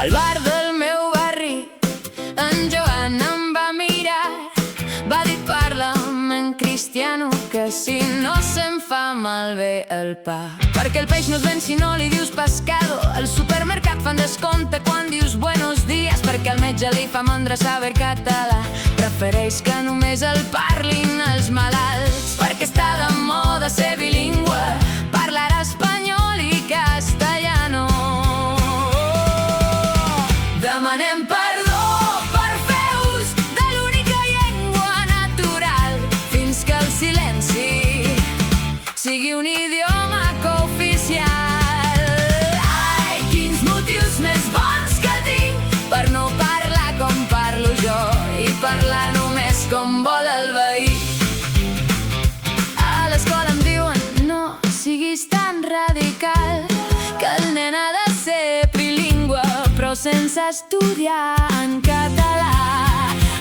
Al bar del meu barri en Joan em va mirar, va dir parla'm en cristiano, que si no se'm fa malbé el pa. Perquè el peix no es ven si no li dius pescado, al supermercat fan descompte quan dius buenos días, perquè al metge li fa mandra saber català, prefereix que només el parlin els malalts. Perquè està de moda ser bilingüe, parlarà espanyol i castellano. Demanem perdó per fer ús de l'única llengua natural, fins que el silenci sigui un idioma cooficial. Ai, quins motius més bons que tinc per no parlar com parlo jo i parlar només com vol el veí. A l'escola em diuen no siguis tan radical, que el nen ha de ser bilingüe però sense estudiar en català.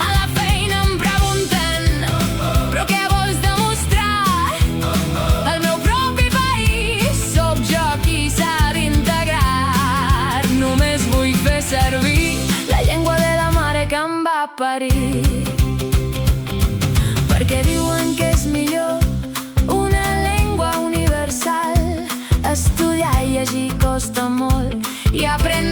A la feina em pregunten però què vols demostrar? El meu propi país sóc jo qui s'ha d'integrar. Només vull fer servir la llengua de la mare que em va parir, perquè diuen que és millor una llengua universal. Estudiar i llegir costa molt i aprendre